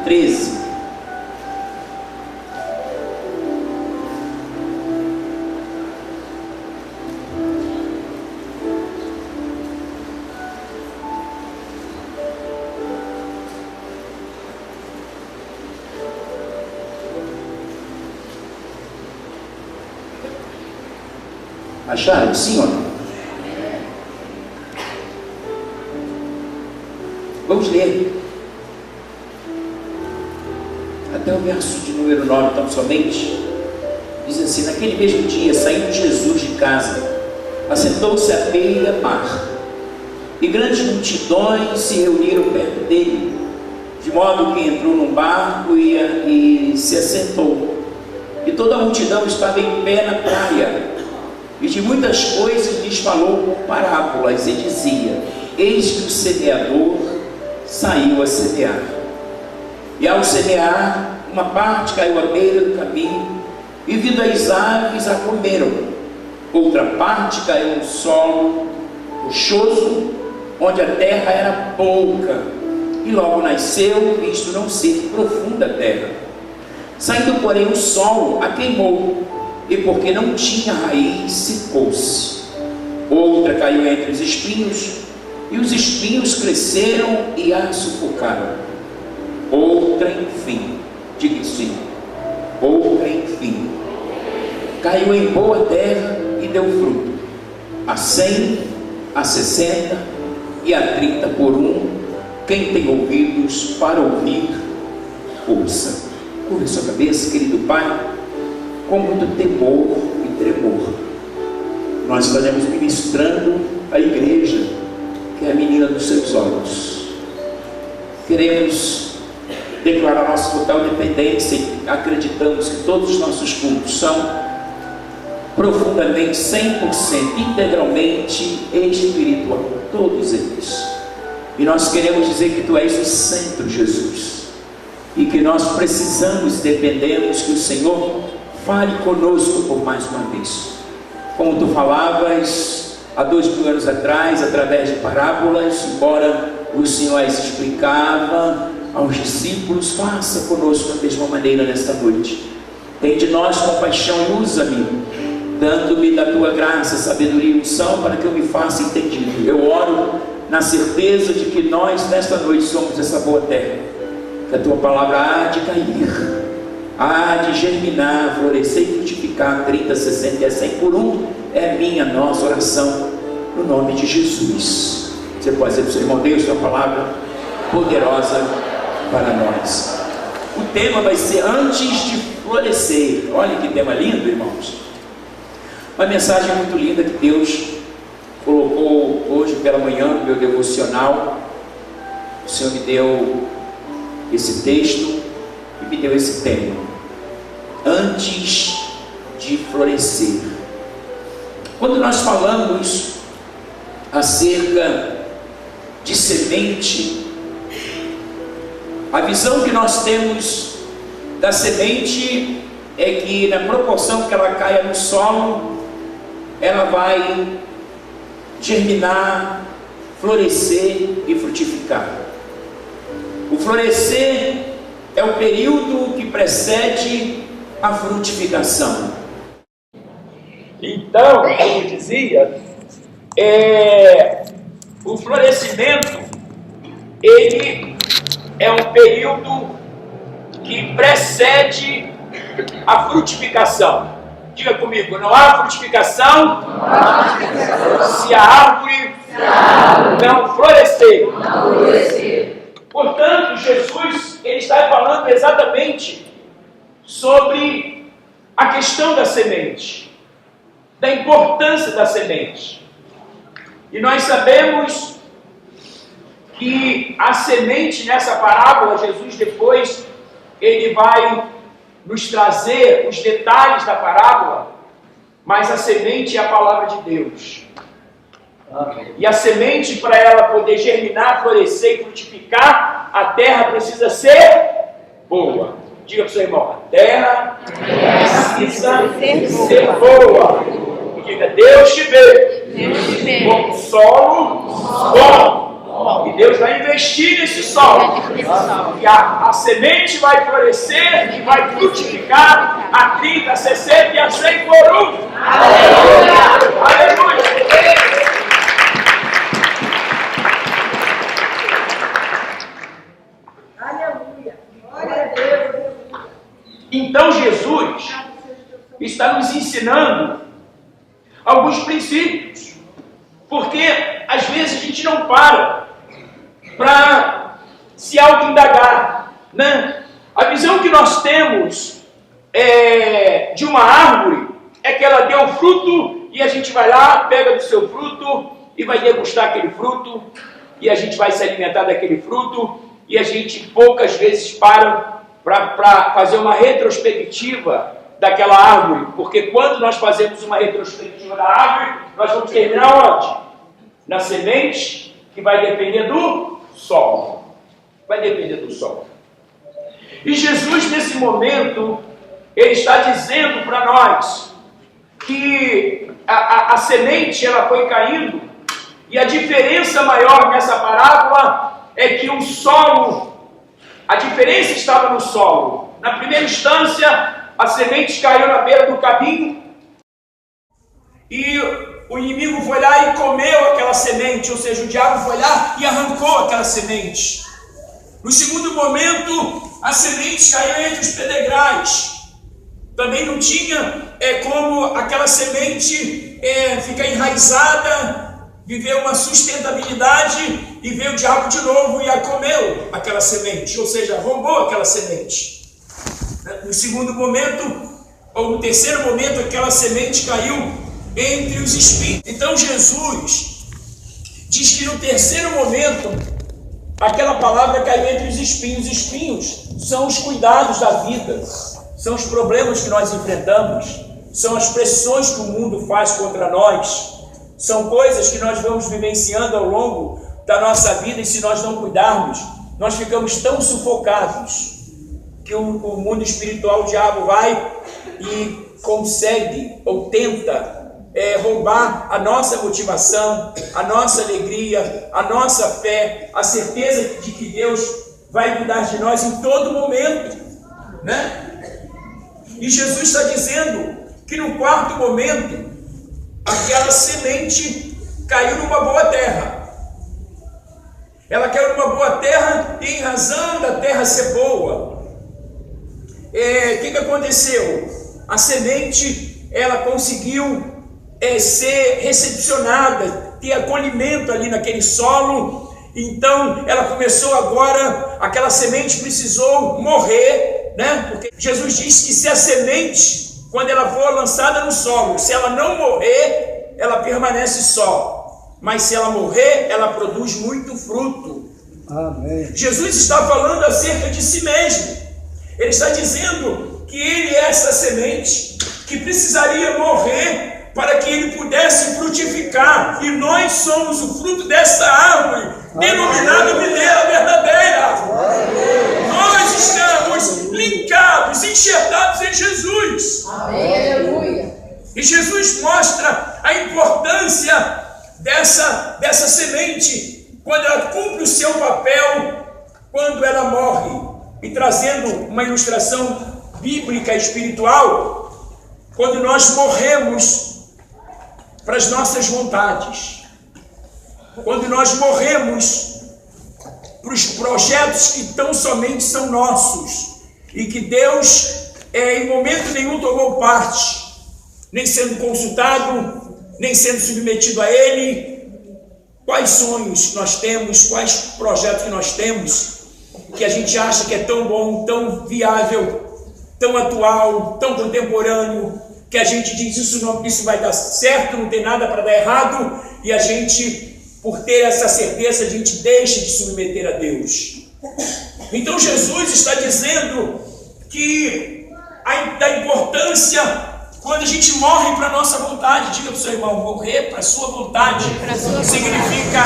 13. Acharam? Sim ou não? Vamos ler até o verso de número 9, então somente. Diz assim: naquele mesmo dia, saindo Jesus de casa, assentou-se à beira-mar, e grandes multidões se reuniram perto dele, de modo que entrou num barco e se assentou. E toda a multidão estava em pé na praia, e de muitas coisas lhes falou por parábolas, e dizia: eis que o semeador saiu a semear. E ao semear, uma parte caiu à beira do caminho, e vindo as aves a comeram. Outra parte caiu no solo rochoso, onde a terra era pouca, e logo nasceu, visto não ser profunda a terra. Saindo, porém, o sol a queimou, e porque não tinha raiz, secou-se. Outra caiu entre os espinhos, e os espinhos cresceram e a sufocaram. Outra, enfim, diga assim, outra, enfim, caiu em boa terra e deu fruto, a 100, a 60 e a 30 por um. Quem tem ouvidos para ouvir, ouça. Curva sua cabeça, querido Pai, com muito temor e tremor. Nós estaremos ministrando a igreja, que é a menina dos seus olhos. Queremos declarar nossa total dependência e acreditamos que todos os nossos cultos são profundamente, 100%, integralmente espiritual, todos eles. E nós queremos dizer que Tu és o centro, Jesus, e que nós precisamos, dependemos que o Senhor fale conosco por mais uma vez, como Tu falavas há 2000 anos atrás, através de parábolas, embora o Senhor as explicava aos discípulos. Faça conosco da mesma maneira nesta noite. Tem de nós compaixão e usa-me, dando-me da Tua graça, sabedoria e unção, para que eu me faça entendido. Eu oro na certeza de que nós nesta noite somos essa boa terra, que a Tua palavra há de cair, há de germinar, florescer e frutificar 30, 60 e a 100 por um. É a minha, nossa oração, no nome de Jesus. Você pode dizer para o seu irmão: Deus, Tua palavra poderosa para nós. O tema vai ser antes de florescer. Olha que tema lindo, irmãos. Uma mensagem muito linda que Deus colocou hoje pela manhã no meu devocional. O Senhor me deu esse texto e me deu esse tema: antes de florescer. Quando nós falamos acerca de semente, a visão que nós temos da semente é que, na proporção que ela caia no solo, ela vai germinar, florescer e frutificar. O florescer é o período que precede a frutificação. Então, como dizia, o florescimento, ele é um período que precede a frutificação. Diga comigo: não há frutificação se a árvore não florescer. Portanto, Jesus ele está falando exatamente sobre a questão da semente, da importância da semente. E nós sabemos que a semente, nessa parábola, Jesus depois ele vai nos trazer os detalhes da parábola, mas a semente é a palavra de Deus. E a semente, para ela poder germinar, florescer e frutificar, a terra precisa ser boa. Diga para o seu irmão: a terra precisa ser boa. E diga: Deus te vê como solo bom. sol. E Deus vai investir nesse sol. E a semente vai florescer e vai frutificar a 30, a 60 e a 100 por um. Aleluia! Aleluia! Aleluia! Glória a Deus! Então Jesus está nos ensinando alguns princípios. Porque às vezes a gente não para se auto-indagar, né? A visão que nós temos de uma árvore é que ela deu fruto e a gente vai lá, pega do seu fruto e vai degustar aquele fruto e a gente vai se alimentar daquele fruto e a gente poucas vezes para fazer uma retrospectiva daquela árvore, porque quando nós fazemos uma retrospectiva da árvore, nós vamos terminar onde? Na semente, que vai depender do sol. Vai depender do sol. E Jesus, nesse momento, ele está dizendo para nós que a semente ela foi caindo, e a diferença maior nessa parábola é que o solo, a diferença estava no solo. Na primeira instância, a semente caiu na beira do caminho e o inimigo foi lá e comeu aquela semente, ou seja, o diabo foi lá e arrancou aquela semente. No segundo momento, a semente caiu entre os pedregais. Também não tinha como aquela semente ficar enraizada, viver uma sustentabilidade, e veio o diabo de novo e a comeu aquela semente, ou seja, roubou aquela semente. No segundo momento, ou no terceiro momento, aquela semente caiu entre os espinhos. Então Jesus diz que no terceiro momento, aquela palavra caiu entre os espinhos. Os espinhos são os cuidados da vida, são os problemas que nós enfrentamos, são as pressões que o mundo faz contra nós, são coisas que nós vamos vivenciando ao longo da nossa vida, e se nós não cuidarmos, nós ficamos tão sufocados que o mundo espiritual, o diabo vai e consegue ou tenta roubar a nossa motivação, a nossa alegria, a nossa fé, a certeza de que Deus vai cuidar de nós em todo momento, né? E Jesus está dizendo que no quarto momento, aquela semente caiu numa boa terra. Ela caiu numa boa terra e, em razão da terra ser boa, o que aconteceu? A semente, ela conseguiu ser recepcionada, ter acolhimento ali naquele solo. Então ela começou agora, aquela semente precisou morrer, né? Porque Jesus disse que se a semente, quando ela for lançada no solo, se ela não morrer, ela permanece só, mas se ela morrer, ela produz muito fruto. Amém. Jesus está falando acerca de si mesmo. Ele está dizendo que ele é essa semente que precisaria morrer para que ele pudesse frutificar, e nós somos o fruto dessa árvore denominada videira verdadeira. Nós estamos linkados, enxertados em Jesus. Aleluia. E Jesus mostra a importância dessa semente quando ela cumpre o seu papel, quando ela morre. E trazendo uma ilustração bíblica espiritual, quando nós morremos para as nossas vontades, quando nós morremos para os projetos que tão somente são nossos e que Deus em momento nenhum tomou parte, nem sendo consultado, nem sendo submetido a Ele. Quais sonhos que nós temos, quais projetos que nós temos, que a gente acha que é tão bom, tão viável, tão atual, tão contemporâneo, que a gente diz isso vai dar certo, não tem nada para dar errado, e a gente, por ter essa certeza, a gente deixa de submeter a Deus. Então Jesus está dizendo que da importância quando a gente morre para a nossa vontade. Diga para o seu irmão, morrer para a sua vontade significa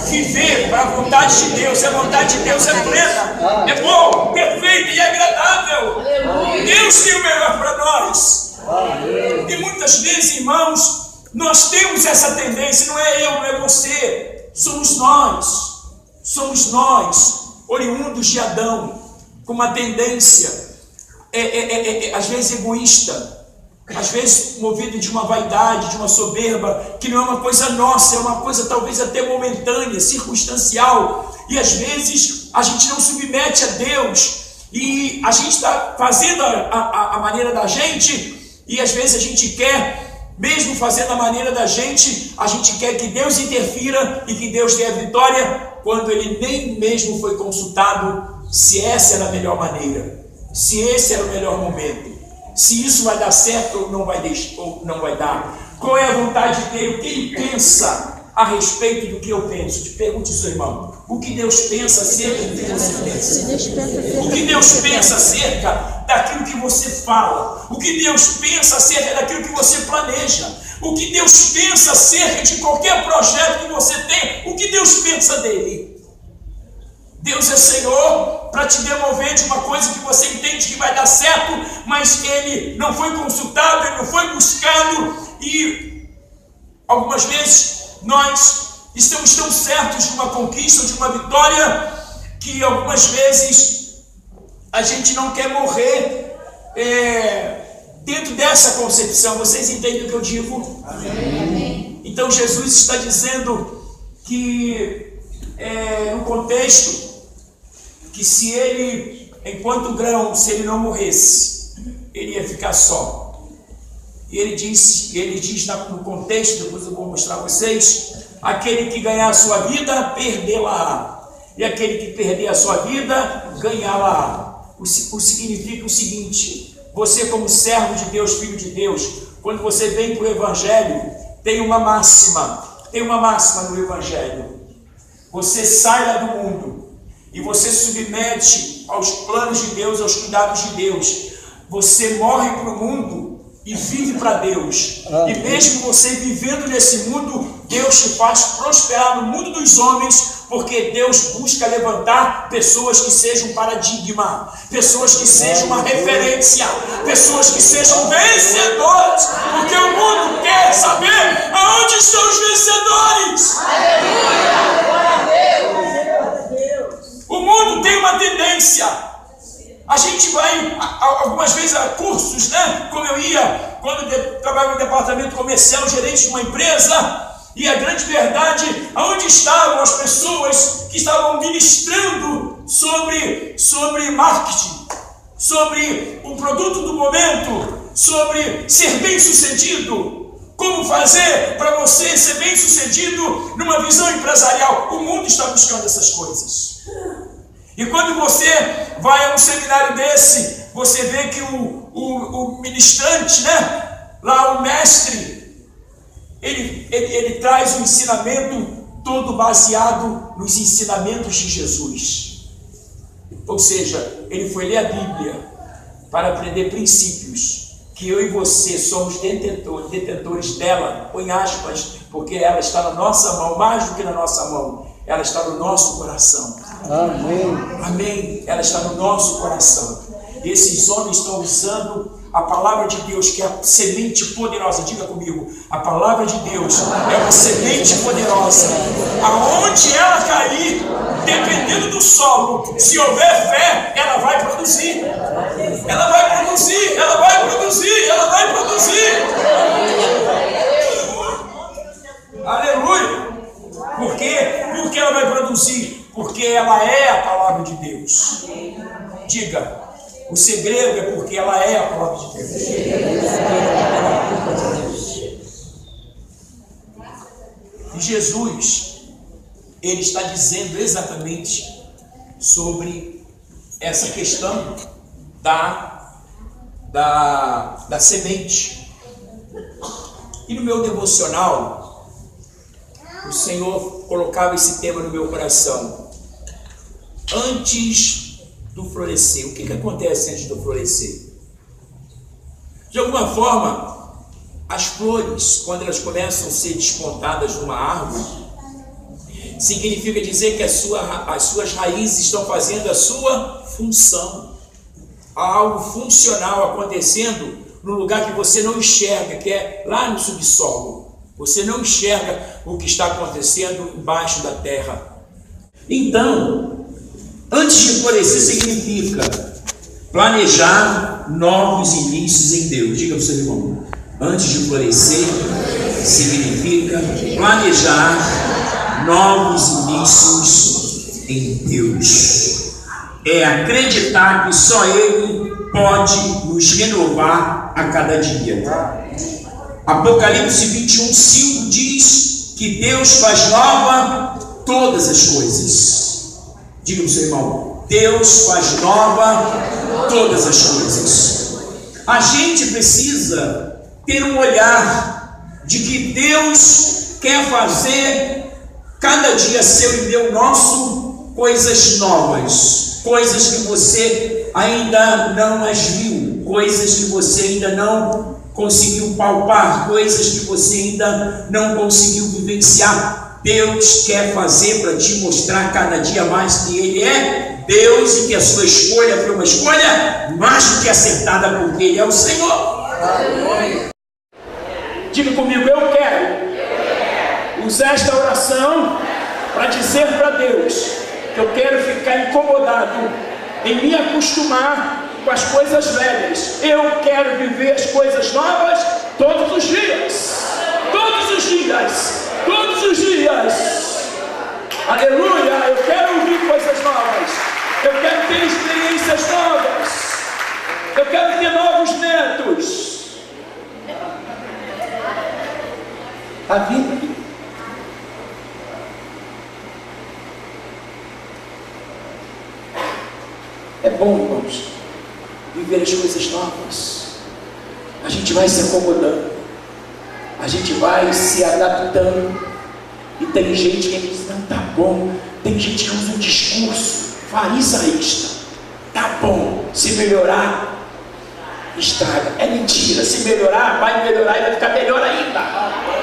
viver para a vontade de Deus. A vontade de Deus é plena, é bom, perfeita e agradável. Deus tem o melhor para nós. E muitas vezes, irmãos, nós temos essa tendência, não é eu, não é você, somos nós. somos nós, oriundos de Adão, com uma tendência, às vezes egoísta, às vezes movido de uma vaidade, de uma soberba, que não é uma coisa nossa, é uma coisa talvez até momentânea, circunstancial, e às vezes a gente não submete a Deus, e a gente está fazendo a maneira da gente, e às vezes a gente quer, mesmo fazendo a maneira da gente, a gente quer que Deus interfira e que Deus dê a vitória, quando Ele nem mesmo foi consultado se essa era a melhor maneira, se esse era o melhor momento, se isso vai dar certo ou não vai dar, qual é a vontade dele, o que ele pensa a respeito do que eu penso. Te pergunte isso, irmão, o que Deus pensa acerca do que você pensa, o que Deus pensa acerca daquilo que você fala, o que Deus pensa acerca daquilo que você planeja, o que Deus pensa acerca de qualquer projeto que você tem, o que Deus pensa dele. Deus é Senhor para te demover de uma coisa que você entende que vai dar certo, mas Ele não foi consultado, Ele não foi buscado, e algumas vezes nós estamos tão certos de uma conquista, de uma vitória, que algumas vezes a gente não quer morrer dentro dessa concepção. Vocês entendem o que eu digo? Amém. Então Jesus está dizendo que no contexto, que se ele, enquanto grão, se ele não morresse, ele ia ficar só. E ele diz no contexto, depois eu vou mostrar a vocês, aquele que ganhar a sua vida, perdê-la-á. E aquele que perder a sua vida, ganhá-la-á. O significa o seguinte: você, como servo de Deus, filho de Deus, quando você vem para o Evangelho, tem uma máxima no Evangelho. Você sai lá do mundo e você submete aos planos de Deus, aos cuidados de Deus. Você morre para o mundo e vive para Deus. E mesmo você vivendo nesse mundo, Deus te faz prosperar no mundo dos homens, porque Deus busca levantar pessoas que sejam um paradigma, pessoas que sejam uma referência, pessoas que sejam vencedores, porque o mundo quer saber aonde estão os vencedores. Aleluia! Glória a Deus! O mundo tem uma tendência. A gente vai algumas vezes a cursos, né? Como eu ia quando eu trabalhava no departamento comercial, gerente de uma empresa, e a grande verdade, aonde estavam as pessoas que estavam ministrando sobre marketing, sobre o produto do momento, sobre ser bem sucedido, como fazer para você ser bem sucedido numa visão empresarial. O mundo está buscando essas coisas. E quando você vai a um seminário desse, você vê que o ministrante, né, lá o mestre, ele traz um ensinamento todo baseado nos ensinamentos de Jesus. Ou seja, ele foi ler a Bíblia para aprender princípios, que eu e você somos detentores dela, põe aspas, porque ela está na nossa mão, mais do que na nossa mão, ela está no nosso coração. Amém. Amém. Ela está no nosso coração. E esses homens estão usando a palavra de Deus, que é a semente poderosa. Diga comigo, a palavra de Deus é uma semente poderosa. Aonde ela cair, dependendo do solo, se houver fé, ela vai produzir. Ela vai produzir, ela vai produzir, ela vai produzir. Aleluia. Por quê? Porque ela vai produzir? Porque ela é a palavra de Deus. Diga, o segredo é porque ela é a palavra de Deus. E Jesus, ele está dizendo exatamente sobre essa questão da semente. E no meu devocional, o Senhor colocava esse tema no meu coração. Antes do florescer. O que acontece antes do florescer? De alguma forma, as flores, quando elas começam a ser despontadas numa árvore, significa dizer que as suas raízes estão fazendo a sua função. Há algo funcional acontecendo no lugar que você não enxerga, que é lá no subsolo. Você não enxerga o que está acontecendo embaixo da terra. Então, antes de florescer significa planejar novos inícios em Deus. Diga para o seu irmão: antes de florescer significa planejar novos inícios em Deus. É acreditar que só Ele pode nos renovar a cada dia. Apocalipse 21:5 diz que Deus faz nova todas as coisas. Diga para o seu irmão: Deus faz nova todas as coisas. A gente precisa ter um olhar de que Deus quer fazer cada dia seu e meu nosso coisas novas, coisas que você ainda não as viu, coisas que você ainda não conseguiu palpar, coisas que você ainda não conseguiu vivenciar. Deus quer fazer para te mostrar cada dia mais que Ele é Deus e que a sua escolha foi uma escolha mais do que acertada, porque Ele é o Senhor. Diga comigo: eu quero usar esta oração para dizer para Deus que eu quero ficar incomodado em me acostumar com as coisas velhas. Eu quero viver as coisas novas todos os dias. Todos os dias. Todos os dias. Aleluia. Eu quero ouvir coisas novas. Eu quero ter experiências novas. Eu quero ter novos netos. A vida é bom, irmãos, viver as coisas novas. A gente vai se acomodando, a gente vai se adaptando. E tem gente que diz: não, tá bom. Tem gente que usa um discurso farisaísta: tá bom, se melhorar, estraga. É mentira. Se melhorar, vai melhorar e vai ficar melhor ainda.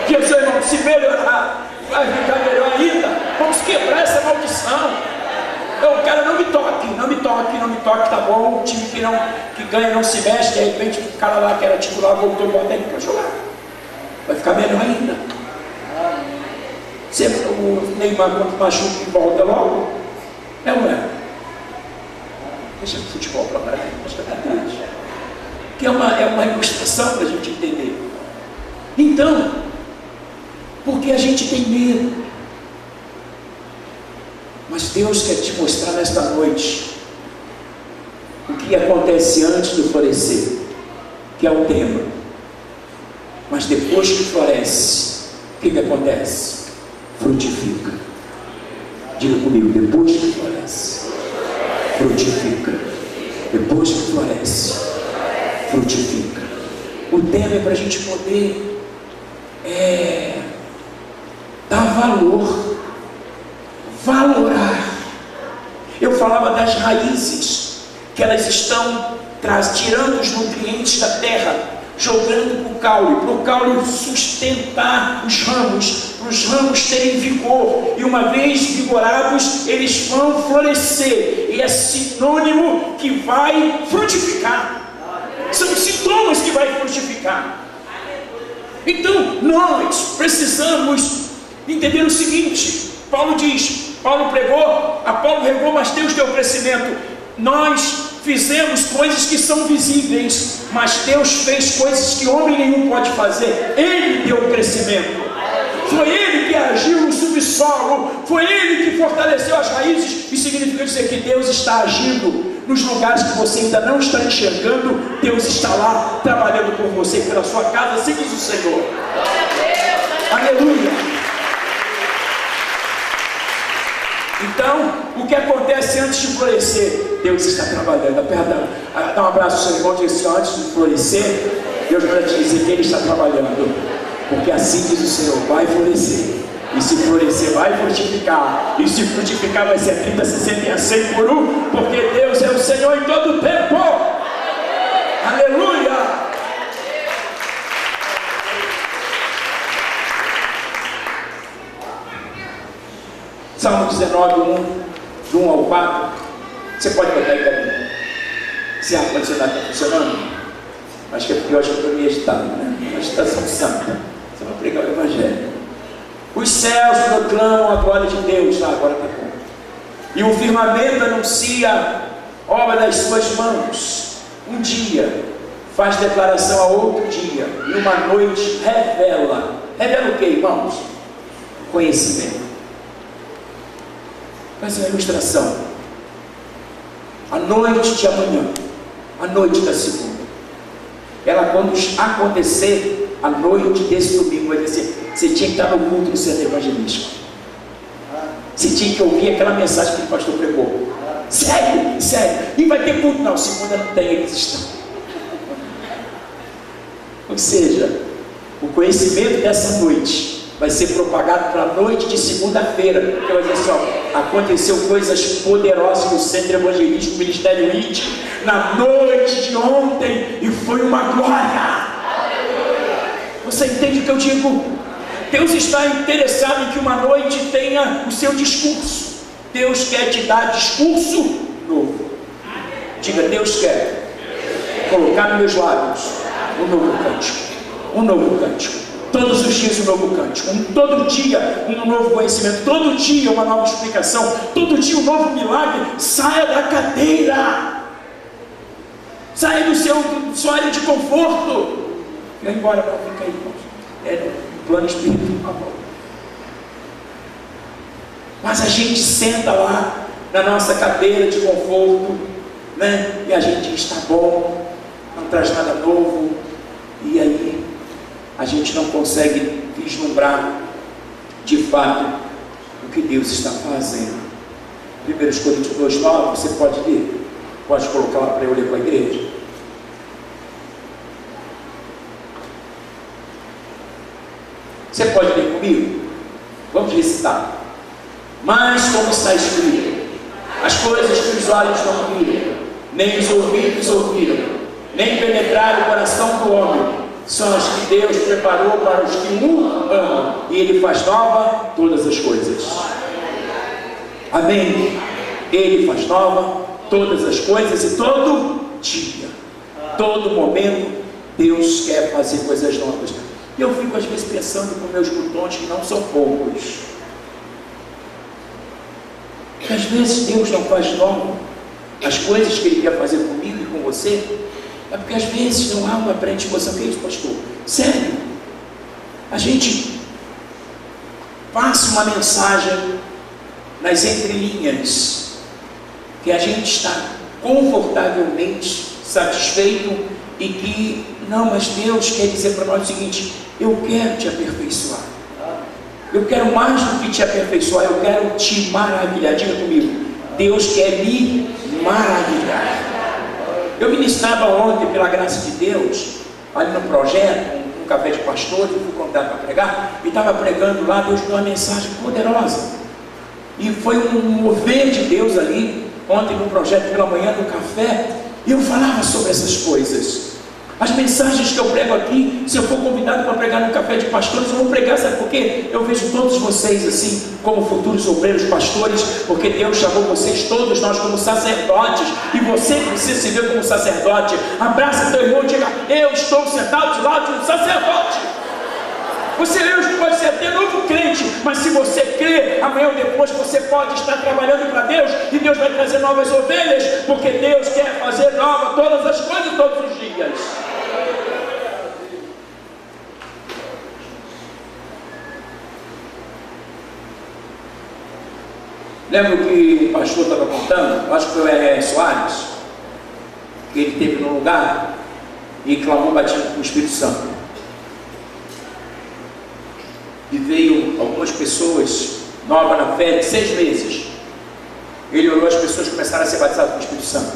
Que o seu irmão: se melhorar, vai ficar melhor ainda. Vamos quebrar essa maldição. O cara: não me toque, não me toque, não me toque, tá bom. O time que ganha não se mexe. De repente o cara lá que era titular voltou e bota ele para jogar. Vai ficar melhor ainda. Sempre o Neymar, quando machuca e volta logo, é ou não é? Deixa o futebol para lá, acho que é verdade. Que é uma ilustração para a gente entender. Então, porque a gente tem medo. Mas Deus quer te mostrar nesta noite o que acontece antes do florescer, que é o tema. Mas depois que floresce, o que acontece? Frutifica. Diga comigo: depois que floresce, frutifica. Depois que floresce, frutifica. O tema é para a gente poder dar valor, valorar. Eu falava das raízes, que elas estão tirando os nutrientes da terra, jogando para o caule sustentar os ramos, para os ramos terem vigor, e uma vez vigorados, eles vão florescer, e é sinônimo que vai frutificar. São sintomas que vai frutificar. Então nós precisamos entender o seguinte: Paulo pregou, Apolo regou, mas Deus deu crescimento. Nós fizemos coisas que são visíveis, mas Deus fez coisas que homem nenhum pode fazer. Ele deu o crescimento. Foi Ele que agiu no subsolo, foi Ele que fortaleceu as raízes. Isso significa dizer que Deus está agindo nos lugares que você ainda não está enxergando. Deus está lá trabalhando por você e pela sua casa, assim diz o Senhor. Aleluia. Então, o que acontece antes de florescer? Deus está trabalhando. Dá um abraço ao seu irmão e diz assim: antes de florescer, Deus vai te dizer que Ele está trabalhando. Porque assim diz o Senhor: vai florescer. E se florescer, vai frutificar. E se frutificar, vai ser 30, 60 e a 100 por um. Porque Deus é o Senhor em todo o tempo. Aleluia. Salmo 19, 1 ao 4. Você pode botar aí para mim. Se a ar-condicionado está funcionando? Acho que é porque eu acho que eu estou meio agitado, né? Agitação santa. Você vai pregar o Evangelho. Os céus proclamam a glória de Deus. Agora está bom. e o firmamento anuncia a obra das suas mãos. Um dia faz declaração a outro dia, e uma noite revela o que, irmãos? Conhecimento. Faz uma ilustração. A noite de amanhã, a noite da segunda, ela, quando acontecer, a noite desse domingo, vai dizer: você tinha que estar no culto do centro evangelístico, você tinha que ouvir aquela mensagem que o pastor pregou. Sério, e vai ter culto? Não, segunda não tem, eles estão. Ou seja, o conhecimento dessa noite vai ser propagado para a noite de segunda-feira, porque vai dizer assim: ó, aconteceu coisas poderosas no centro evangelístico, ministério IT, na noite de ontem, e foi uma glória. Você entende o que eu digo? Deus está interessado em que uma noite tenha o seu discurso. Deus quer te dar discurso novo. Diga: Deus quer colocar nos meus lábios um novo cântico. Um novo cântico. Todos os dias um novo cântico. Todo dia um novo conhecimento. Todo dia uma nova explicação. Todo dia um novo milagre. Saia da cadeira. Saia do sua área de conforto. Vai embora, não, fica aí, irmãos. É no plano espiritual. Mas a gente senta lá na nossa cadeira de conforto, né? E a gente diz: tá bom, não traz nada novo. E aí a gente não consegue vislumbrar de fato o que Deus está fazendo. 1 Coríntios 2,9, você pode ler? Pode colocar lá para eu ler com a igreja? Você pode ler comigo? Vamos recitar. Mas, como está escrito, as coisas que os olhos não viram, nem os ouvidos ouviram, nem penetraram o coração do homem, são as que Deus preparou para os que o amam, e Ele faz nova todas as coisas. Amém? Ele faz nova todas as coisas, e todo dia, todo momento, Deus quer fazer coisas novas. E eu fico às vezes pensando com meus glutões, que não são poucos, que às vezes Deus não faz novo as coisas que Ele quer fazer comigo e com você, é porque às vezes não há uma predisposição. Que é isso, pastor? Sério? A gente passa uma mensagem nas entrelinhas, que a gente está confortavelmente satisfeito, e que, não, mas Deus quer dizer para nós o seguinte: eu quero te aperfeiçoar. Eu quero mais do que te aperfeiçoar, eu quero te maravilhar. Diga comigo: Deus quer me maravilhar. Eu ministrava ontem, pela graça de Deus, ali no projeto, um café de pastores, eu fui convidado para pregar, e estava pregando lá. Deus deu uma mensagem poderosa, e foi um mover de Deus ali, ontem no projeto, pela manhã, no café, e eu falava sobre essas coisas. As mensagens que eu prego aqui, se eu for convidado para pregar no café de pastores, eu vou pregar, sabe por quê? Eu vejo todos vocês assim, como futuros obreiros pastores, porque Deus chamou vocês, todos nós, como sacerdotes, e você precisa se ver como sacerdote. Abraça teu irmão e diga: eu estou sentado de lado de um sacerdote. Você hoje pode ser até novo crente, mas se você crê, amanhã ou depois você pode estar trabalhando para Deus, e Deus vai trazer novas ovelhas, porque Deus quer fazer nova todas as coisas todos os dias. Lembra que o pastor estava contando? Acho que foi o R.R. Soares, que ele esteve num lugar e clamou batismo com o Espírito Santo. E veio algumas pessoas novas na fé, de 6 meses. Ele orou, as pessoas começaram a ser batizadas com o Espírito Santo.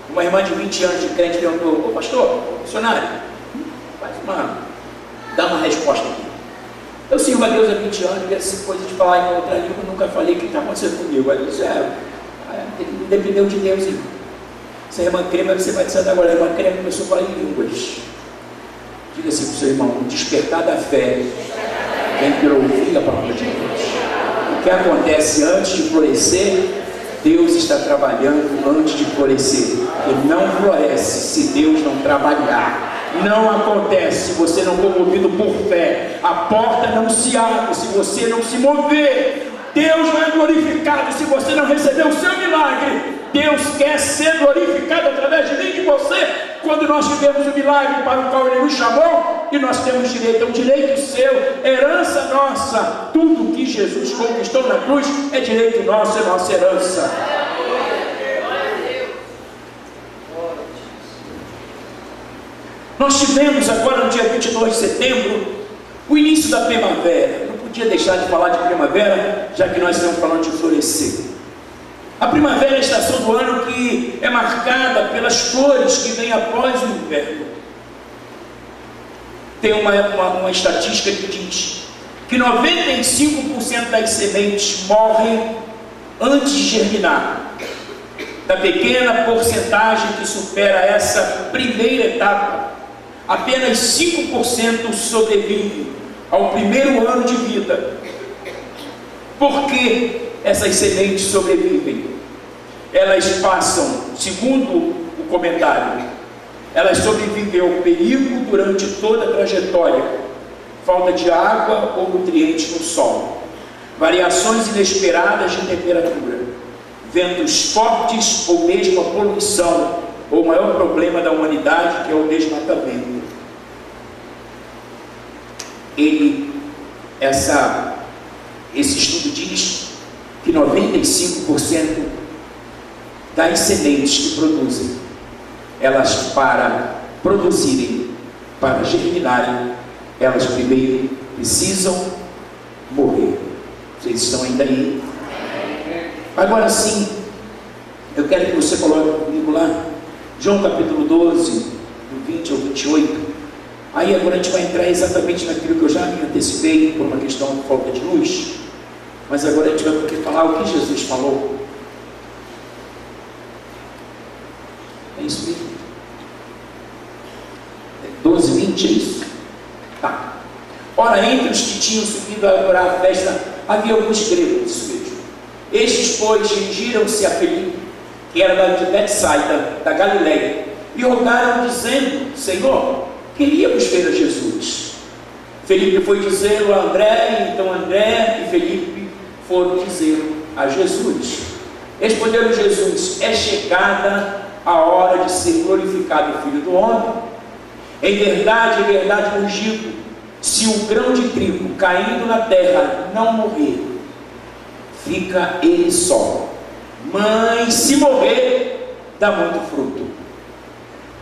Uma irmã de 20 anos de crente perguntou: ô pastor, missionário, dá uma resposta aqui. Eu sirvo a Deus há 20 anos, e essa coisa de falar em outra língua, eu nunca falei. O que está acontecendo comigo? Aí ele disse: dependeu de Deus, irmão. Se a irmã crê, vai ser batizada agora. A irmã crê começou a falar em línguas. Diga assim para o seu irmão: o despertar da fé vem pelo ouvir a palavra de Deus. O que acontece antes de florescer, Deus está trabalhando antes de florescer. Ele não floresce se Deus não trabalhar. Não acontece se você não for movido por fé. A porta não se abre se você não se mover. Deus não é glorificado se você não receber o seu milagre. Deus quer ser glorificado através de mim e de você, quando nós vivemos o milagre para o qual Ele nos chamou, e nós temos direito, é um direito seu, herança nossa. Tudo que Jesus conquistou na cruz é direito nosso, é nossa herança. Nós tivemos agora no dia 22 de setembro o início da primavera. Não podia deixar de falar de primavera, já que nós estamos falando de florescer. A primavera é a estação do ano que é marcada pelas flores que vêm após o inverno. Tem uma estatística que diz que 95% das sementes morrem antes de germinar. Da pequena porcentagem que supera essa primeira etapa, apenas 5% sobrevive ao primeiro ano de vida. Por que essas sementes sobrevivem? Elas passam, segundo o comentário, elas sobrevivem ao perigo durante toda a trajetória, falta de água ou nutrientes no solo, variações inesperadas de temperatura, ventos fortes ou mesmo a poluição, ou o maior problema da humanidade, que é o desmatamento. Esse estudo diz que 95% das sementes que produzem, elas para produzirem, para germinarem, elas primeiro precisam morrer. Vocês estão ainda aí? Agora sim, eu quero que você coloque comigo lá, João capítulo 12, do 20 ao 28. Aí agora a gente vai entrar exatamente naquilo que eu já me antecipei, por uma questão de falta de luz. Mas agora a gente vai falar o que Jesus falou. É isso mesmo? 12, 20, é isso? Tá. Ora, entre os que tinham subido a adorar a festa, havia alguns gregos, isso mesmo. Estes, pois, dirigiram-se a Felipe, que era de Betsaida, da Galileia, e rogaram, dizendo: Senhor, queríamos ver a Jesus. Felipe foi dizê-lo a André, então André e Felipe foram dizê-lo a Jesus. Respondeu Jesus: é chegada a hora de ser glorificado o Filho do Homem. Em verdade vos digo, se o grão de trigo caindo na terra não morrer, fica ele só, mas se morrer, dá muito fruto.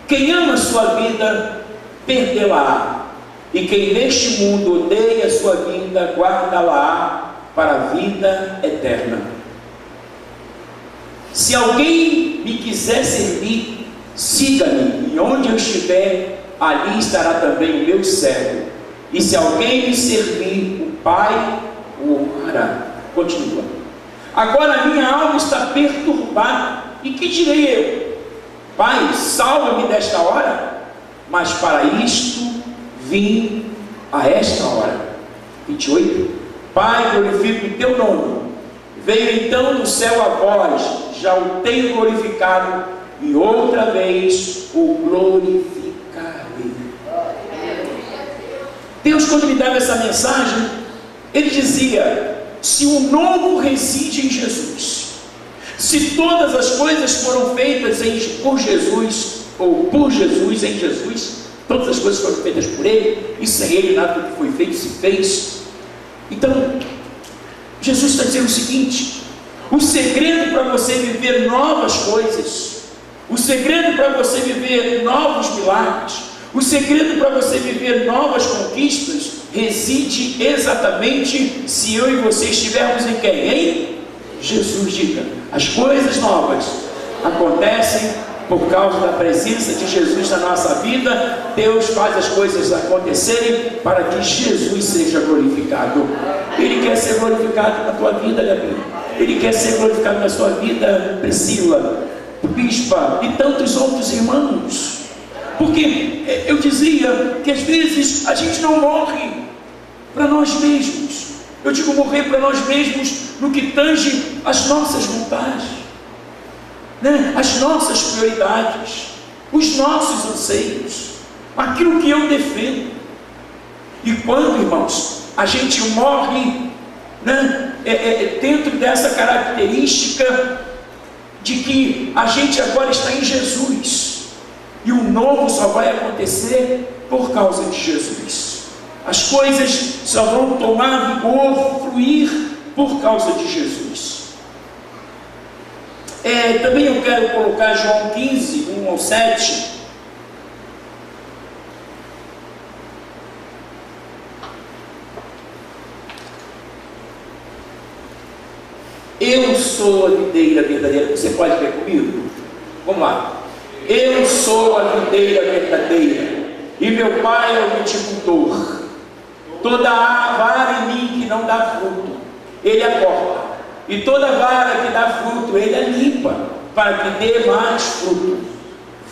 Quem ama a sua vida, perdê-la-á, e quem neste mundo odeia a sua vida, guarda-la para a vida eterna. Se alguém me quiser servir, siga-me, e onde eu estiver, ali estará também o meu servo. E se alguém me servir, o Pai o honrará. Continua. Agora a minha alma está perturbada, e que direi eu? Pai, salva-me desta hora, mas para isto vim a esta hora. 28. Pai, glorifico o teu nome. Veio então do céu a voz, já o tenho glorificado, e outra vez o glorificarei. Deus, quando me dava essa mensagem, Ele dizia: se o novo reside em Jesus, se todas as coisas foram feitas por Jesus, ou por Jesus em Jesus, todas as coisas foram feitas por Ele, e sem Ele nada do que foi feito se fez. Então, Jesus está dizendo o seguinte: o segredo para você viver novas coisas, o segredo para você viver novos milagres, o segredo para você viver novas conquistas, reside exatamente se eu e você estivermos em quem? Em Jesus. Diga: as coisas novas acontecem por causa da presença de Jesus na nossa vida. Deus faz as coisas acontecerem para que Jesus seja glorificado. Ele quer ser glorificado na tua vida, Gabi. Ele quer ser glorificado na sua vida, Priscila, Bispa e tantos outros irmãos. Porque eu dizia que às vezes a gente não morre para nós mesmos. Eu digo morrer para nós mesmos no que tange as nossas vontades, né? As nossas prioridades, os nossos anseios, aquilo que eu defendo. E quando, irmãos, a gente morre, né, dentro dessa característica de que a gente agora está em Jesus, e o novo só vai acontecer por causa de Jesus. As coisas só vão tomar vigor, fluir por causa de Jesus. Também eu quero colocar João 15, 1 ao 7. Eu sou a videira verdadeira. Você pode ver comigo? Vamos lá. Eu sou a videira verdadeira, e meu Pai é o viticultor. Toda vara em mim que não dá fruto, Ele a corta, e toda vara que dá fruto, Ele a limpa, para que dê mais fruto.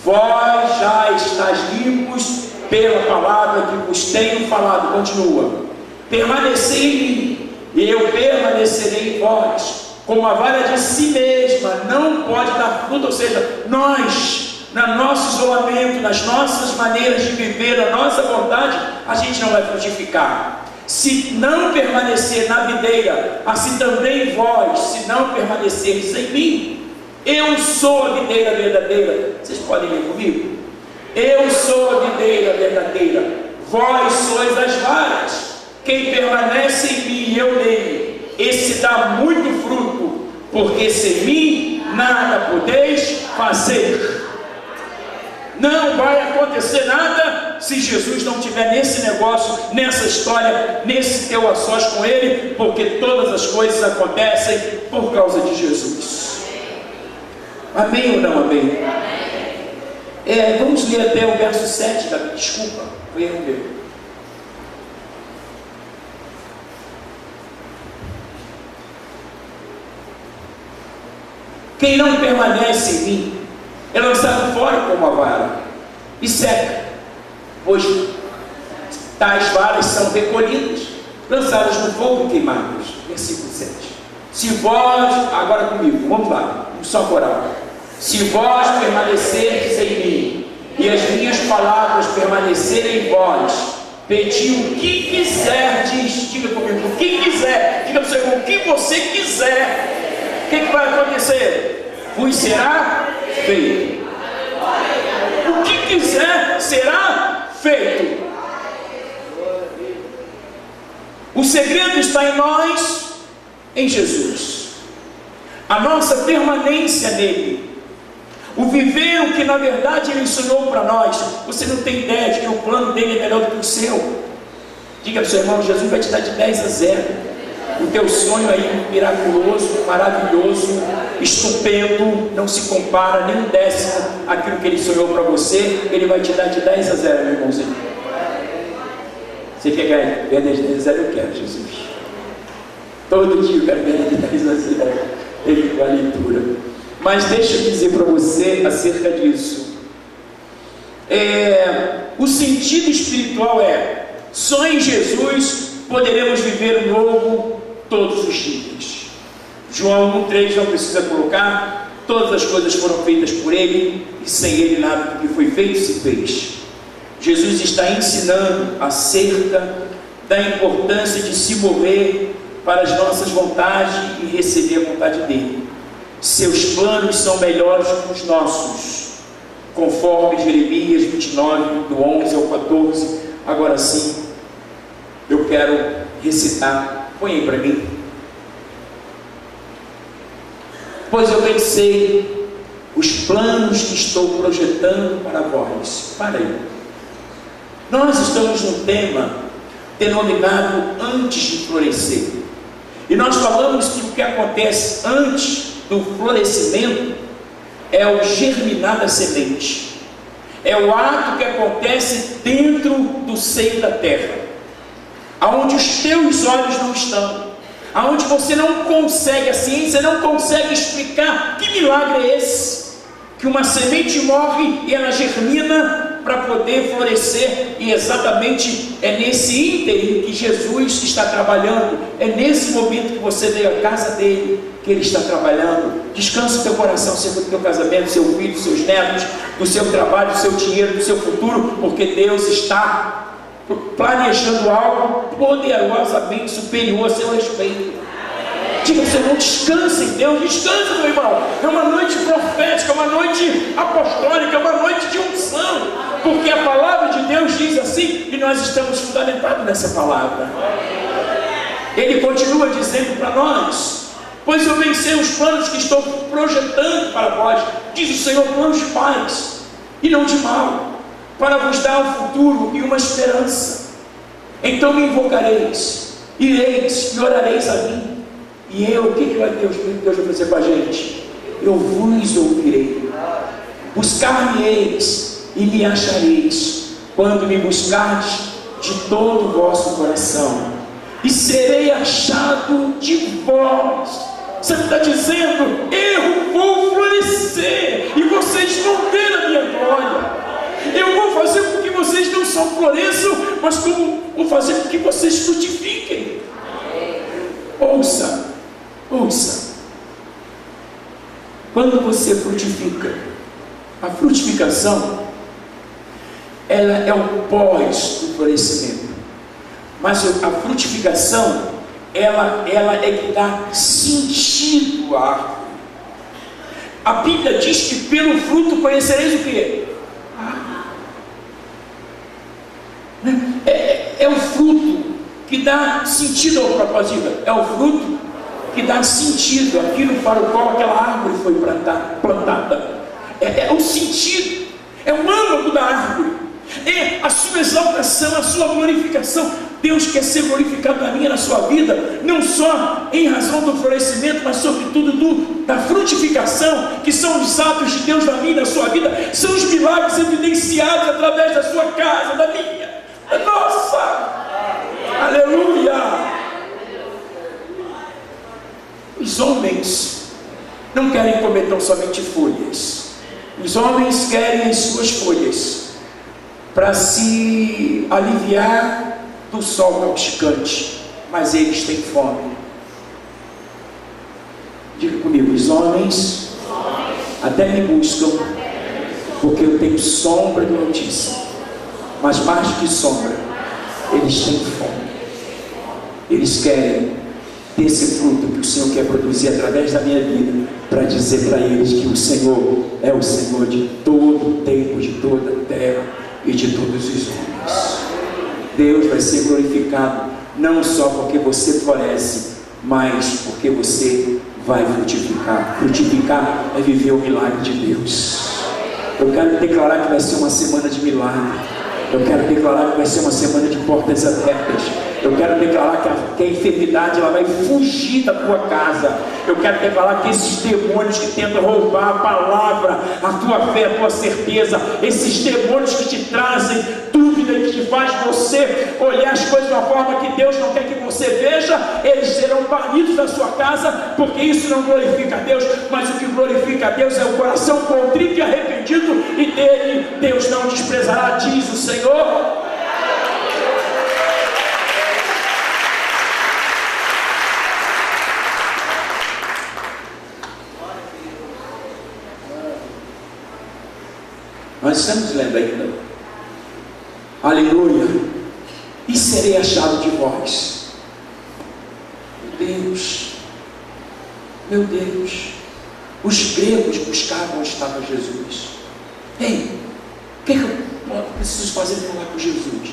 Vós já estáis limpos pela palavra que vos tenho falado. Continua. Permanecei em mim, e eu permanecerei em vós. Como a vara de si mesma não pode dar fruto, ou seja, nós, no nosso isolamento, nas nossas maneiras de viver, na nossa vontade, a gente não vai frutificar. Se não permanecer na videira, assim também vós, se não permanecerdes em mim. Eu sou a videira verdadeira. Vocês podem ler comigo? Eu sou a videira verdadeira, vós sois as varas. Quem permanece em mim e eu nele, esse dá muito fruto, porque sem mim nada podeis fazer. Não vai acontecer nada se Jesus não estiver nesse negócio, nessa história, nesse teu a sós com Ele, porque todas as coisas acontecem por causa de Jesus. Amém ou não amém? Vamos ler até o verso 7, Davi. Desculpa, foi erro meu. Quem não permanece em mim é lançado fora como a vara e seca, pois tais varas são recolhidas, lançadas no fogo e queimadas. Versículo 7. Se vós, agora comigo, vamos lá, só coral. Se vós permanecerdes em mim e as minhas palavras permanecerem em vós, pedi o que quiserdes. Diga comigo, o que quiser. Diga para o seu irmão, o que você quiser. O que vai acontecer? Vos será feito. O que quiser será feito. O segredo está em nós, em Jesus. A nossa permanência nele. O viver o que na verdade Ele ensinou para nós. Você não tem ideia de que o plano dele é melhor do que o seu. Diga para o seu irmão, Jesus vai te dar de 10 a 0. O teu sonho aí miraculoso, maravilhoso, estupendo, não se compara nem um décimo àquilo que Ele sonhou para você. Ele vai te dar de 10 a 0, meu irmãozinho. Você quer ganhar de 10 a 0? Eu quero, Jesus. Todo dia eu quero ganhar de 10 a 0. Ele com a leitura. Mas deixa eu dizer para você acerca disso. O sentido espiritual só em Jesus poderemos viver o novo todos os dias. João 1,3 não precisa colocar. Todas as coisas foram feitas por Ele, e sem Ele nada do que foi feito se fez. Jesus está ensinando acerca da importância de se mover para as nossas vontades e receber a vontade dEle. Seus planos são melhores que os nossos, conforme Jeremias 29, do 11 ao 14. Agora sim, eu quero recitar. Põe aí para mim. Pois eu bem sei os planos que estou projetando para vós. Para aí. Nós estamos num tema denominado antes de florescer. E nós falamos que o que acontece antes do florescimento é o germinar da semente. É o ato que acontece dentro do seio da terra, aonde os teus olhos não estão, aonde você não consegue, a ciência não consegue explicar que milagre é esse, que uma semente morre e ela germina para poder florescer. E exatamente é nesse ínterim que Jesus está trabalhando. É nesse momento que você veio à casa dele que ele está trabalhando. Descansa o teu coração acerca do teu casamento, do seu filho, dos seus netos, do seu trabalho, do seu dinheiro, do seu futuro, porque Deus está planejando algo poderosamente superior a seu respeito. Diga ao seu irmão, descansa em Deus, descansa, meu irmão. É uma noite profética, é uma noite apostólica, é uma noite de unção, porque a palavra de Deus diz assim, e nós estamos fundamentados nessa palavra. Ele continua dizendo para nós: pois eu venci os planos que estou projetando para vós, diz o Senhor, planos de paz e não de mal, para vos dar um futuro e uma esperança. Então me invocareis, ireis e orareis a mim, e eu, o que Deus vai fazer com a gente? Eu vos ouvirei. Buscar-me-eis e me achareis, quando me buscardes de todo o vosso coração, e serei achado de vós. Você está dizendo, eu vou florescer, e vocês vão ver a minha glória. Eu vou fazer com que vocês não só floresçam, mas como vou fazer com que vocês frutifiquem. Ouça. Quando você frutifica, a frutificação, ela é o pós do florescimento. Mas a frutificação, ela é que dá sentido à árvore. A Bíblia diz que pelo fruto conhecereis o quê? É o fruto que dá sentido ao propósito. É o fruto que dá sentido àquilo para o qual aquela árvore foi plantada. É o sentido, é o âmago da árvore, é a sua exaltação, a sua glorificação. Deus quer ser glorificado na minha e na sua vida, não só em razão do florescimento, mas sobretudo da frutificação, que são os atos de Deus na minha e na sua vida, são os milagres evidenciados através da sua casa, da minha, da nossa. Aleluia! Os homens não querem comer tão somente folhas. Os homens querem as suas folhas para se aliviar do sol causticante, mas eles têm fome. Diga comigo, os homens até me buscam, porque eu tenho sombra do Altíssimo, mas mais do que sombra, eles têm fome. Eles querem desse fruto que o Senhor quer produzir através da minha vida, para dizer para eles que o Senhor é o Senhor de todo o tempo, de toda a terra e de todos os homens. Deus vai ser glorificado não só porque você floresce, mas porque você vai frutificar. Frutificar é viver o milagre de Deus. Eu quero declarar que vai ser uma semana de milagre. Eu quero declarar que vai ser uma semana de portas abertas. Eu quero declarar que a enfermidade ela vai fugir da tua casa. Eu quero declarar que esses demônios que tentam roubar a palavra, a tua fé, a tua certeza, esses demônios que te trazem dúvida e que te faz você olhar as coisas de uma forma que Deus não quer que você veja, eles serão banidos da sua casa, porque isso não glorifica a Deus. Mas o que glorifica a Deus é o coração contrito e arrependido, e dele Deus não desprezará, diz o Senhor. Nós estamos lendo ainda. Aleluia. E serei achado de vós. Meu Deus. Os gregos buscavam onde estava Jesus. Ei, o que eu preciso fazer para falar com Jesus?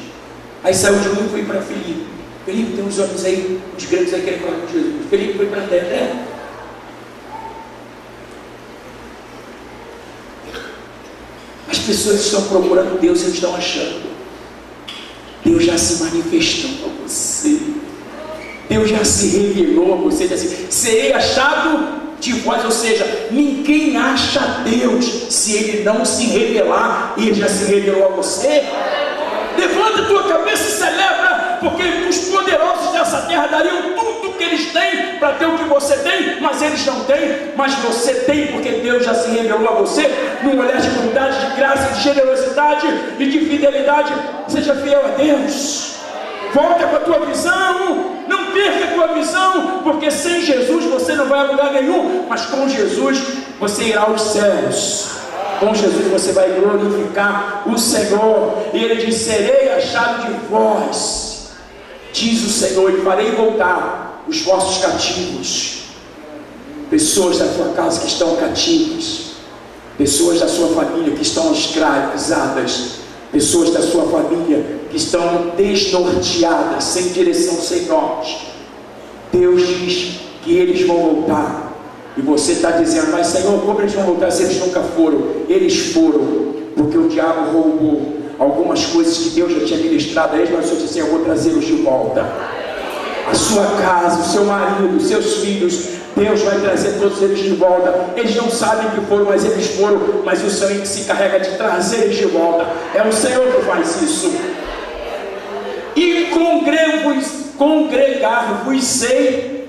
Aí saiu de um e foi para Filipe. Filipe, tem uns homens aí, os gregos aí querem falar com Jesus. Filipe foi para André. As pessoas estão procurando Deus e eles estão achando. Deus já se manifestou a você. Deus já se revelou a você. Assim, serei achado de vós. Ou seja, ninguém acha Deus se Ele não se revelar. E Ele já se revelou a você. Levanta a tua cabeça e celebra, porque os poderosos dessa terra dariam tudo que eles têm para ter o que você tem, mas eles não têm. Mas você tem, porque Deus já se revelou a você num olhar de bondade, de graça, de generosidade e de fidelidade. Seja fiel a Deus. Volta com a tua visão. Não perca a tua visão, porque sem Jesus você não vai a lugar nenhum, mas com Jesus você irá aos céus. Com Jesus você vai glorificar o Senhor. E Ele diz: serei achado de vós, diz o Senhor, e farei voltar os vossos cativos, pessoas da sua casa que estão cativas, pessoas da sua família que estão escravizadas, pessoas da sua família que estão desnorteadas, sem direção, sem norte. Deus diz que eles vão voltar, e você está dizendo: mas Senhor, como eles vão voltar se eles nunca foram? Eles foram, porque o diabo roubou algumas coisas que Deus já tinha ministrado a eles, mas o Senhor disse: eu vou trazê-los de volta. A sua casa, o seu marido, os seus filhos, Deus vai trazer todos eles de volta. Eles não sabem que foram, mas eles foram. Mas o Senhor que se encarrega de trazer eles de volta. É o Senhor que faz isso. E congregar-vos-ei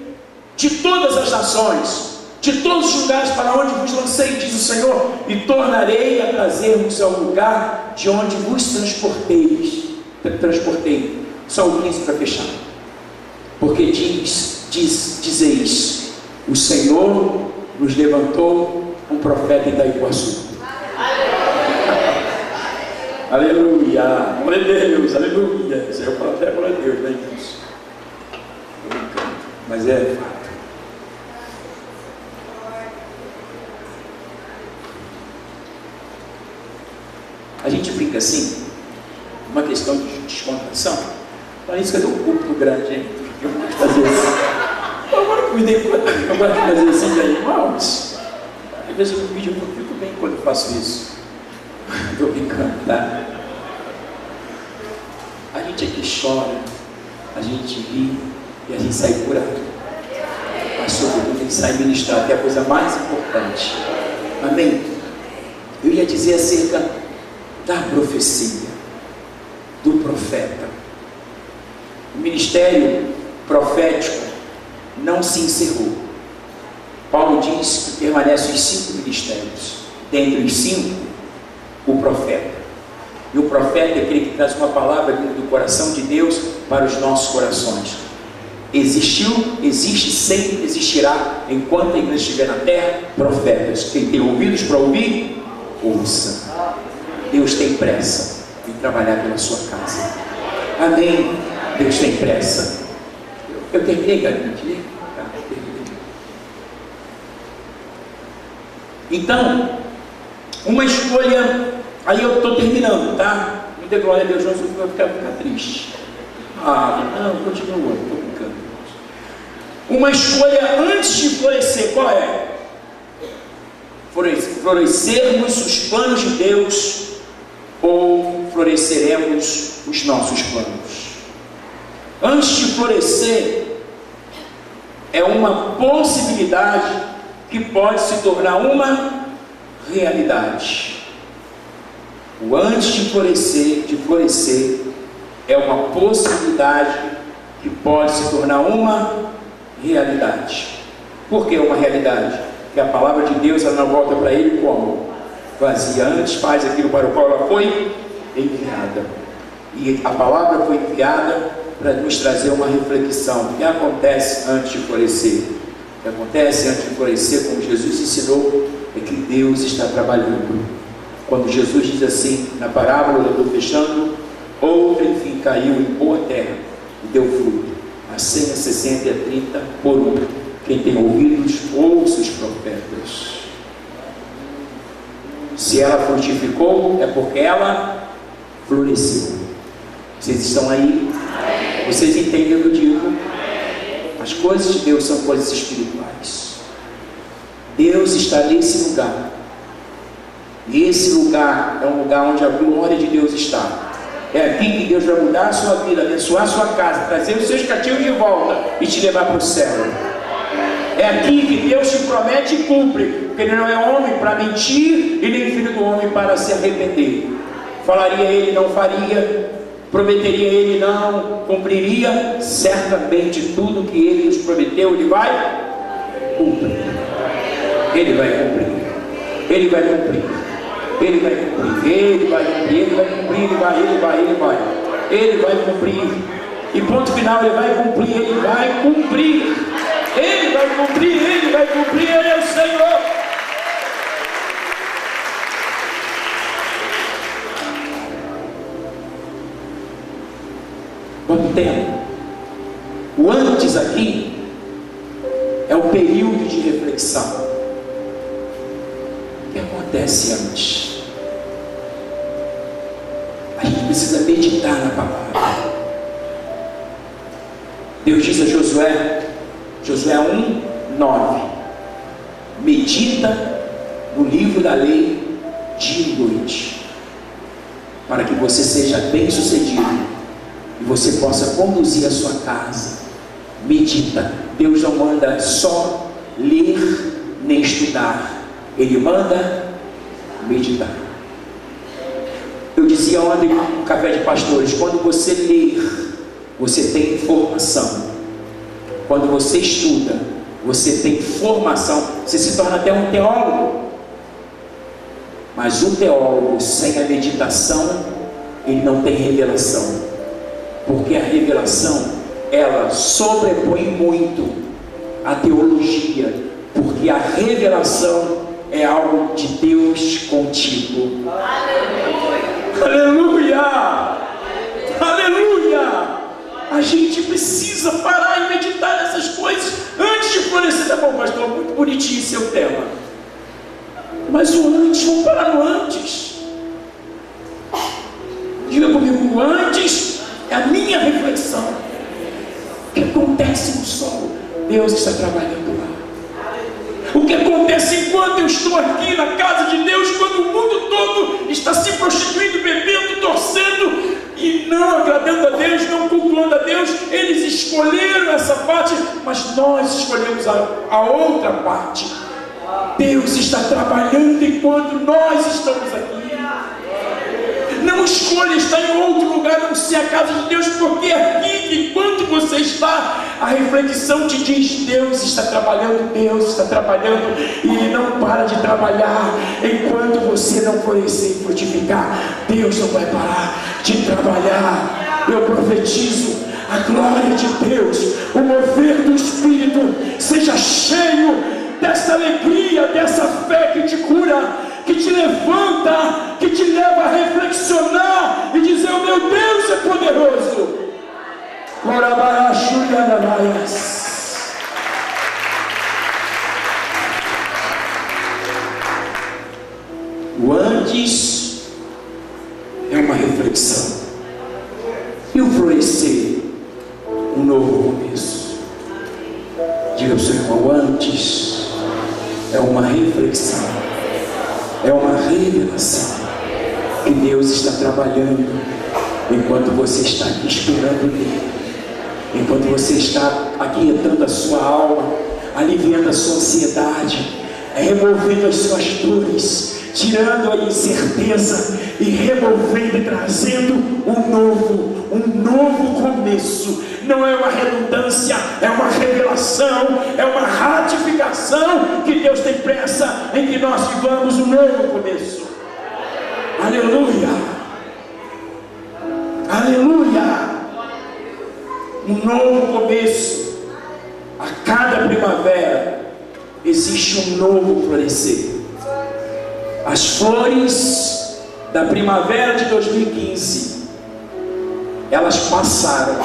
de todas as nações, de todos os lugares para onde vos lancei, diz o Senhor, e tornarei a trazermos ao lugar de onde vos transportei. Só o 15 para fechar. Porque dizeis: o Senhor nos levantou um profeta em Itaipuaçu. Aleluia, glória a Deus, aleluia. Isso aí eu falo até glória a Deus, né, irmãos? Estou brincando, mas é fato. A gente brinca assim, uma questão de descontração. Para isso que eu dou um culto grande, hein? Eu gosto de fazer assim. Agora que eu me dei conta, eu gosto de fazer assim, aí, irmãos. Às vezes eu fico bem quando eu faço isso. Estou brincando, tá? A gente aqui chora, a gente ri e a gente sai curado. Mas sobretudo a gente sai ministrado, que é a coisa mais importante. Amém? Eu ia dizer acerca da profecia, do profeta. O ministério profético não se encerrou. Paulo diz que permanecem os 5 ministérios. Dentre os 5, o profeta. E o profeta é aquele que traz uma palavra do coração de Deus para os nossos corações. Existiu, existe, sempre existirá, enquanto a igreja estiver na terra, profetas. Quem tem ouvidos para ouvir, ouça. Deus tem pressa em trabalhar pela sua casa. Amém? Deus tem pressa. Eu terminei, galera? Então, uma escolha. Aí eu estou terminando, tá? Não dê glória a Deus, não, senão eu vou ficar triste. Não, continua, estou brincando. Uma escolha antes de florescer, qual é? Florescermos os planos de Deus ou floresceremos os nossos planos? Antes de florescer, é uma possibilidade que pode se tornar uma realidade. O antes de florescer é uma possibilidade que pode se tornar uma realidade. Por que uma realidade? Porque a palavra de Deus, ela não volta para ele como? Vazia. Antes faz aquilo para o qual ela foi enviada. E a palavra foi enviada para nos trazer uma reflexão. O que acontece antes de florescer? O que acontece antes de florescer, como Jesus ensinou, é que Deus está trabalhando. Quando Jesus diz assim, na parábola, eu estou fechando, outra, enfim, caiu em boa terra e deu fruto, a 100, a 60 e a 30 por um. Quem tem ouvidos, ouça os profetas. Se ela frutificou, é porque ela floresceu. Vocês estão aí? Vocês entendem o que eu digo? As coisas de Deus são coisas espirituais. Deus está nesse lugar. E esse lugar é um lugar onde a glória de Deus está. É aqui que Deus vai mudar a sua vida, abençoar a sua casa, trazer os seus cativos de volta e te levar para o céu. É aqui que Deus te promete e cumpre, porque Ele não é homem para mentir e nem filho do homem para se arrepender. Falaria Ele, não faria. Prometeria Ele, não cumpriria. Certamente tudo que Ele nos prometeu, Ele vai cumprir. Ele vai cumprir. Ele vai cumprir. Ele vai cumprir. Ele vai cumprir. Ele vai cumprir. Ele vai cumprir. E ponto final, Ele vai cumprir. Ele vai cumprir. Ele vai cumprir. Ele vai cumprir. Ele é o Senhor. Quanto tempo? O antes aqui período de reflexão. O que acontece antes? A gente precisa meditar na palavra. Deus diz a Josué 1:9: medita no livro da lei dia e noite, para que você seja bem sucedido e você possa conduzir a sua casa. Medita. Deus não manda só ler nem estudar, Ele manda meditar. Eu dizia ontem no café de pastores, quando você ler, você tem informação. Quando você estuda, você tem formação. Você se torna até um teólogo. Mas um teólogo sem a meditação, ele não tem revelação. Porque a revelação, ela sobrepõe muito a teologia. Porque a revelação é algo de Deus contigo. Aleluia! Aleluia! A gente precisa parar e meditar nessas coisas antes de florescer. Tá bom, pastor, muito bonitinho seu tema. Mas o antes, vamos parar no antes. Diga comigo, o antes é a minha reflexão. O que acontece no solo? Deus está trabalhando lá. O que acontece enquanto eu estou aqui na casa de Deus, quando o mundo todo está se prostituindo, bebendo, torcendo e não agradando a Deus, não cultuando a Deus? Eles escolheram essa parte, mas nós escolhemos a outra parte. Deus está trabalhando enquanto nós estamos aqui. Não escolha estar em outro lugar, não ser a casa de Deus, porque é aqui que enquanto você está, a reflexão te diz: Deus está trabalhando, Deus está trabalhando, e Ele não para de trabalhar enquanto você não florescer e frutificar. Deus não vai parar de trabalhar. Eu profetizo a glória de Deus, o mover do Espírito seja cheio dessa alegria, dessa fé que te cura, que te levanta, que te leva a reflexionar e dizer: o meu Deus é poderoso. O antes é uma reflexão, e o florescer, um novo começo. Diga para o seu irmão: antes é uma reflexão, é uma revelação que Deus está trabalhando enquanto você está aqui esperando Ele, enquanto você está aquietando a sua alma, aliviando a sua ansiedade, removendo as suas dores, tirando a incerteza e removendo e trazendo um novo começo. Não é uma redundância, é uma revelação, é uma ratificação que Deus tem pressa em que nós vivamos um novo começo. Aleluia! Aleluia! Um novo começo. A cada primavera existe um novo florescer. As flores da primavera de 2015, elas passaram.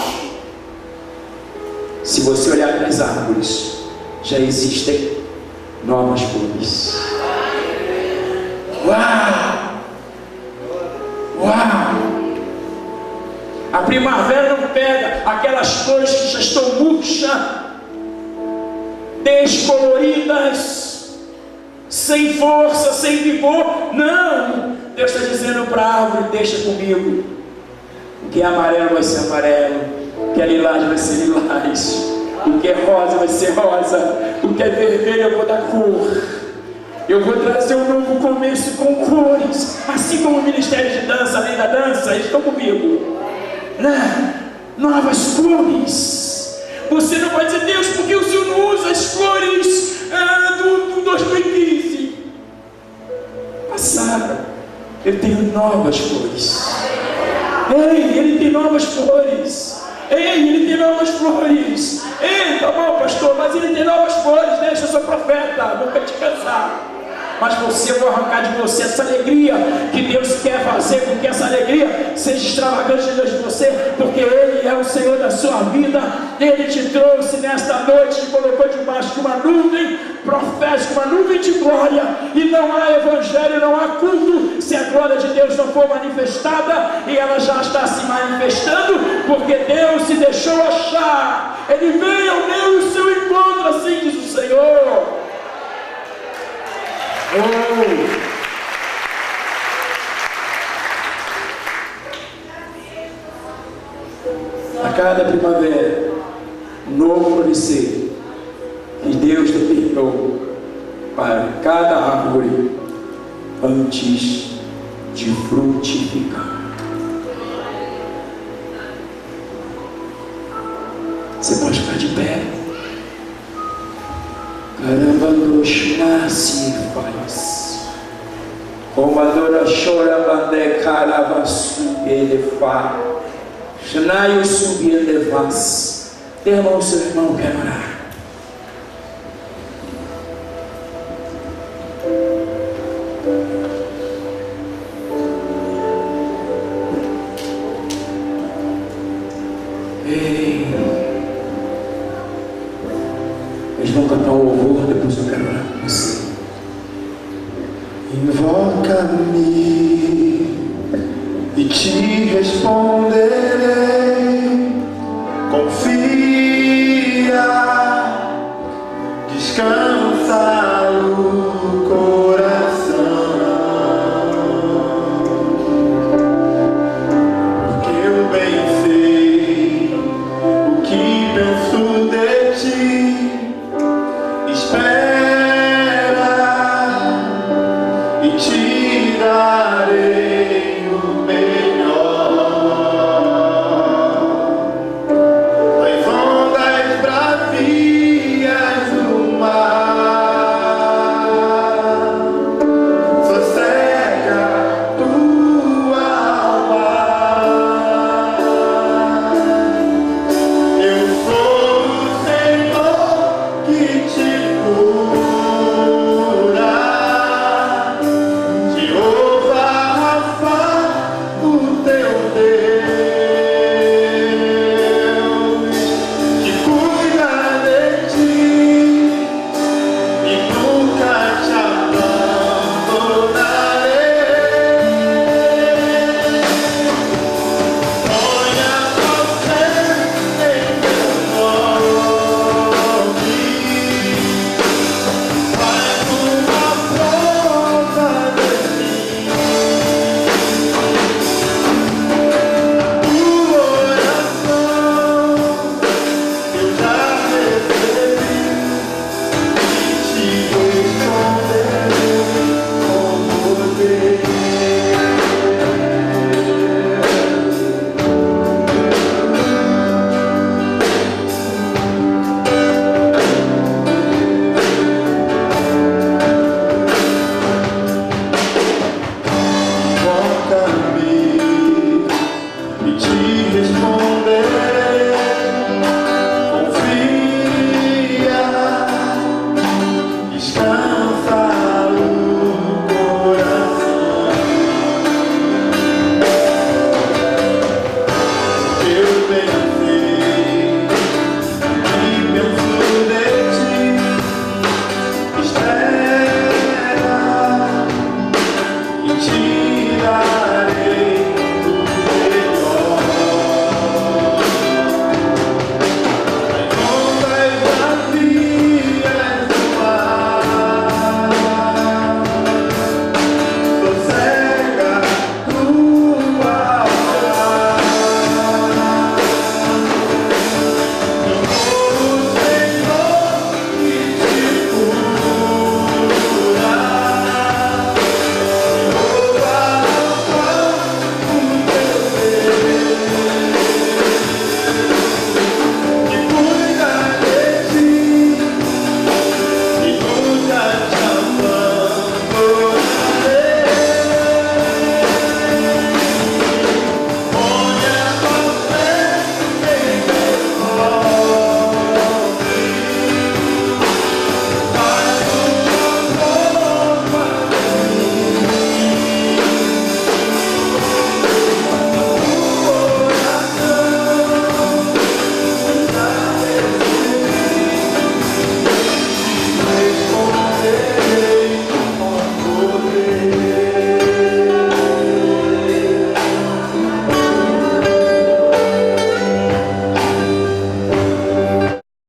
Se você olhar para as árvores, já existem novas flores. Uau! Uau! A primavera não pega aquelas flores que já estão murchas, descoloridas, sem força, sem vigor. Não! Deus está dizendo para a árvore: deixa comigo. O que é amarelo vai ser amarelo, o que é lilás vai ser lilás, o que é rosa vai ser rosa, o que é vermelho eu vou dar cor. Eu vou trazer um novo começo com cores, assim como o ministério de dança, além da dança, eles estão comigo, né? Novas cores. Você não vai dizer: Deus, por que o Senhor não usa as flores do 2015? Passaram. Eu tenho novas flores. Ei, Ele tem novas flores. Ei, Ele tem novas flores. Ei, tá bom, pastor, mas Ele tem novas flores. Deixa, eu sou profeta, nunca te cansar. mas eu vou arrancar de você essa alegria que Deus quer fazer com que essa alegria seja extravagante diante de você, porque Ele é o Senhor da sua vida. Ele te trouxe nesta noite, te colocou debaixo de uma nuvem profética, uma nuvem de glória, e não há evangelho, não há culto se a glória de Deus não for manifestada, e ela já está se manifestando, porque Deus se deixou achar. Ele veio ao meu e seu encontro, assim diz o Senhor. A cada primavera, um novo florescer que Deus determinou para cada árvore antes de frutificar. Você pode ficar de pé. Caramba, Deus nasce e faz. Como adora chora, bande caravaçu, ele faz. Xanaio subir de vaz. Dê a mão ao seu irmão, quer orar. Eles vão cantar o louvor, depois eu quero orar com você. Invoca-me e te respondo.